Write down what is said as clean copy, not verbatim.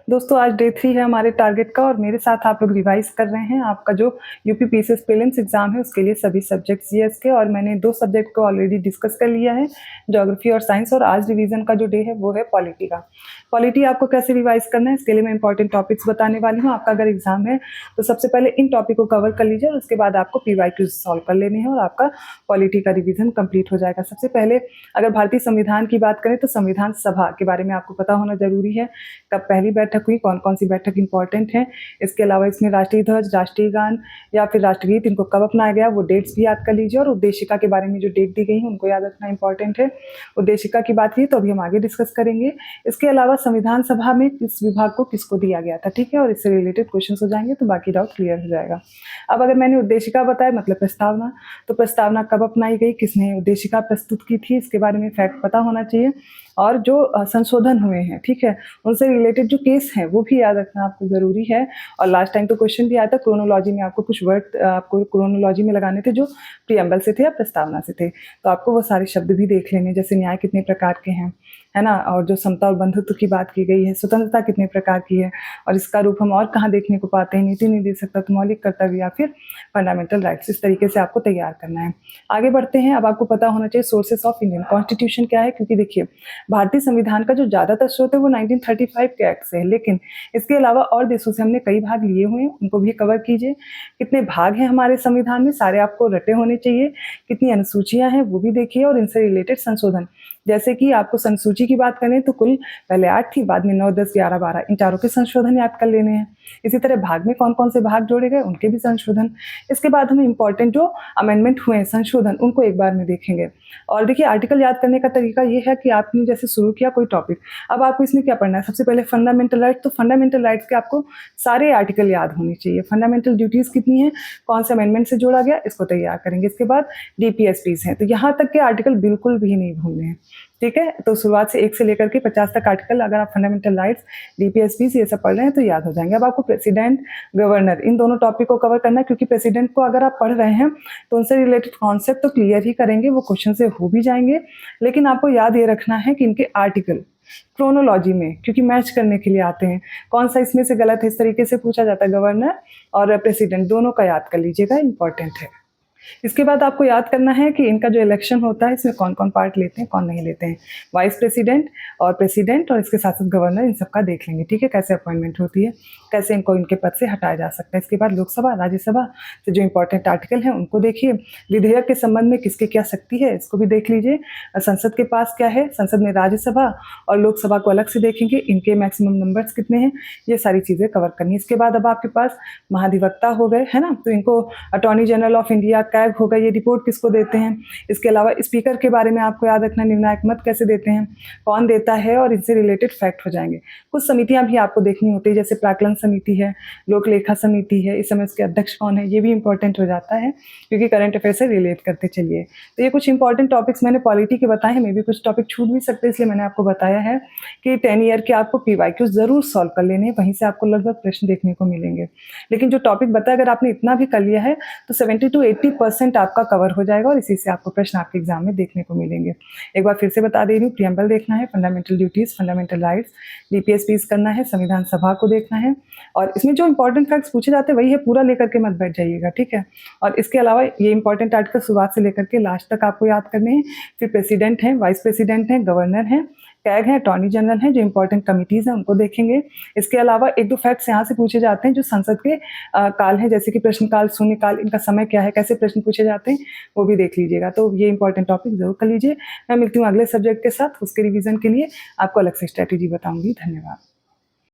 दोस्तों आज डे 3 है हमारे टारगेट का और मेरे साथ आप लोग रिवाइज कर रहे हैं आपका जो यूपी पीसीएस प्रीलिम्स एग्जाम है उसके लिए सभी सब्जेक्ट्स जीएस के। और मैंने 2 सब्जेक्ट को ऑलरेडी डिस्कस कर लिया है, ज्योग्राफी और साइंस। और आज रिवीजन का जो डे है वो है पॉलिटी का। पॉलिटी आपको कैसे रिवाइज करना है इसके लिए मैं इंपॉर्टेंट टॉपिक्स बताने वाली हूँ। आपका अगर एग्जाम है तो सबसे पहले इन टॉपिक को कवर कर लीजिए और उसके बाद आपको पीवाईक्यूज सॉल्व कर लेने हैं और आपका पॉलिटी का रिवीजन कंप्लीट हो जाएगा। सबसे पहले अगर भारतीय संविधान की बात करें तो संविधान सभा के बारे में आपको पता होना जरूरी है। कब पहली बैठक हुई, कौन कौन सी बैठक इंपॉर्टेंट है। इसके अलावा इसमें राष्ट्रीय ध्वज, राष्ट्रीय गान या फिर राष्ट्रगीत इनको कब अपनाया गया वो डेट्स भी याद कर लीजिए। और उद्देशिका के बारे में जो डेट दी गई है उनको याद रखना इंपॉर्टेंट है। उद्देशिका की बात की तो अभी हम आगे डिस्कस करेंगे। इसके अलावा संविधान सभा में किस विभाग को किसको दिया गया था, ठीक है, और इससे रिलेटेड क्वेश्चन हो जाएंगे तो बाकी डाउट क्लियर हो जाएगा। अब अगर मैंने उद्देशिका बताया मतलब प्रस्तावना, तो प्रस्तावना कब अपनाई गई, किसने उद्देशिका प्रस्तुत की थी, इसके बारे में फैक्ट पता होना चाहिए। और जो संशोधन हुए हैं, ठीक है, उनसे रिलेटेड जो केस हैं वो भी याद रखना आपको ज़रूरी है। और लास्ट टाइम तो क्वेश्चन भी आया था क्रोनोलॉजी में, आपको कुछ वर्ड आपको क्रोनोलॉजी में लगाने थे जो प्रीएम्बल से थे या प्रस्तावना से थे। तो आपको वो सारे शब्द भी देख लेने, जैसे न्याय कितने प्रकार के हैं, है ना, और जो समता और बंधुत्व की बात की गई है, स्वतंत्रता कितने प्रकार की है और इसका रूप हम और कहाँ देखने को पाते हैं, नीति निर्देशक तत्व, मौलिक कर्तव्य या फिर फंडामेंटल राइट्स। इस तरीके से आपको तैयार करना है। आगे बढ़ते हैं। अब आपको पता होना चाहिए सोर्सेस ऑफ इंडियन कॉन्स्टिट्यूशन क्या है, क्योंकि देखिए भारतीय संविधान का जो ज़्यादातर स्रोत है वो 1935 के एक्ट से है, लेकिन इसके अलावा और देशों से हमने कई भाग लिए हुए हैं, उनको भी कवर कीजिए। कितने भाग हैं हमारे संविधान में, सारे आपको रटे होने चाहिए। कितनी अनुसूचियां हैं वो भी देखिए और इनसे रिलेटेड संशोधन, जैसे कि आपको संसूची की बात करें तो कुल पहले 8 थी, बाद में 9, 10, 11, 12 इन चारों के संशोधन याद कर लेने हैं। इसी तरह भाग में कौन कौन से भाग जोड़े गए उनके भी संशोधन। इसके बाद हमें इंपॉर्टेंट जो अमेंडमेंट हुए हैं, संशोधन, उनको एक बार में देखेंगे। और देखिए आर्टिकल याद करने का तरीका ये है कि आपने जैसे शुरू किया कोई टॉपिक, अब आपको इसमें क्या पढ़ना है, सबसे पहले फंडामेंटल राइट। तो फंडामेंटल राइट्स के आपको सारे आर्टिकल याद होने चाहिए। फंडामेंटल ड्यूटीज़ कितनी है, कौन से अमेंडमेंट से जोड़ा गया, इसको तैयार करेंगे। इसके बाद डीपीएसपीज हैं, तो यहाँ तक के आर्टिकल बिल्कुल भी नहीं भूलने हैं, ठीक है। तो शुरुआत से 1 से लेकर के 50 तक आर्टिकल अगर आप फंडामेंटल राइट्स, डीपीएसपीज ये सब पढ़ रहे हैं तो याद हो जाएंगे। अब आपको प्रेसिडेंट, गवर्नर, इन दोनों टॉपिक को कवर करना है, क्योंकि प्रेसिडेंट को अगर आप पढ़ रहे हैं तो उनसे रिलेटेड कॉन्सेप्ट तो क्लियर ही करेंगे, वो क्वेश्चन से हो भी जाएंगे, लेकिन आपको याद ये रखना है कि इनके आर्टिकल क्रोनोलॉजी में, क्योंकि मैच करने के लिए आते हैं, कौन सा इसमें से गलत है, इस तरीके से पूछा जाता है। गवर्नर और प्रेसिडेंट दोनों का याद कर लीजिएगा, इंपॉर्टेंट है। इसके बाद आपको याद करना है कि इनका जो इलेक्शन होता है इसमें कौन कौन पार्ट लेते हैं, कौन नहीं लेते हैं। वाइस प्रेसिडेंट और प्रेसिडेंट और इसके साथ साथ गवर्नर, इन सब का देख लेंगे, ठीक है, कैसे अपॉइंटमेंट होती है, कैसे इनको इनके पद से हटाया जा सकता है। इसके बाद लोकसभा, राज्यसभा से जो इंपॉर्टेंट आर्टिकल हैं उनको देखिए। विधेयक के संबंध में किसके क्या शक्ति है इसको भी देख लीजिए। संसद के पास क्या है, संसद में राज्यसभा और लोकसभा को अलग से देखेंगे, इनके मैक्सिमम नंबर्स कितने हैं, ये सारी चीज़ें कवर करनी है। इसके बाद अब आपके पास महाधिवक्ता हो गए, है ना, तो इनको attorney general of India, CAG होगा, ये रिपोर्ट किसको देते हैं। इसके अलावा स्पीकर के बारे में आपको याद रखना, निर्णायक मत कैसे देते हैं, कौन देता है, और इनसे रिलेटेड फैक्ट हो जाएंगे। कुछ समितियां भी आपको देखनी होती है, जैसे प्राक्कलन समिति है, लोक लेखा समिति है, इस समय उसके अध्यक्ष कौन है, ये भी इंपॉर्टेंट हो जाता है, क्योंकि करंट अफेयर से रिलेट करते चलिए। तो ये कुछ इंपॉर्टेंट टॉपिक्स मैंने पॉलिटी के बताए हैं, मे भी कुछ टॉपिक छूट भी सकते हैं, इसलिए मैंने आपको बताया है कि 10 ईयर के आपको पीवाईक्यू जरूर सॉल्व कर लेने, वहीं से आपको लगभग प्रश्न देखने को मिलेंगे। लेकिन जो टॉपिक बताया अगर आपने इतना भी कर लिया है तो 70 to 80% आपका कवर हो जाएगा और इसी से आपको प्रश्न आपके एग्जाम में देखने को मिलेंगे। एक बार फिर से बता दे रही हूँ, प्रीएम्बल देखना है, fundamental duties, fundamental rights, DPSPs करना है, संविधान सभा को देखना है, और इसमें जो इंपॉर्टेंट फैक्ट्स पूछे जाते हैं वही है, पूरा लेकर के मत बैठ जाइएगा, ठीक है। और इसके अलावा ये इंपॉर्टेंट आर्टिकल शुरुआत से लेकर के लास्ट तक आपको याद करने हैं। फिर प्रेसिडेंट हैं, वाइस प्रेसिडेंट हैं, गवर्नर हैं, कैग है, अटॉर्नी जनरल है, जो इंपॉर्टेंट कमिटीज़ हैं उनको देखेंगे। इसके अलावा 1-2 फैक्ट्स यहाँ से पूछे जाते हैं जो संसद के काल हैं, जैसे कि प्रश्नकाल, शून्यकाल, इनका समय क्या है, कैसे प्रश्न पूछे जाते हैं, वो भी देख लीजिएगा। तो ये इंपॉर्टेंट टॉपिक जरूर कर लीजिए। मैं मिलती हूँ अगले सब्जेक्ट के साथ, उसके रिवीजन के लिए आपको अलग से स्ट्रैटेजी बताऊँगी। धन्यवाद।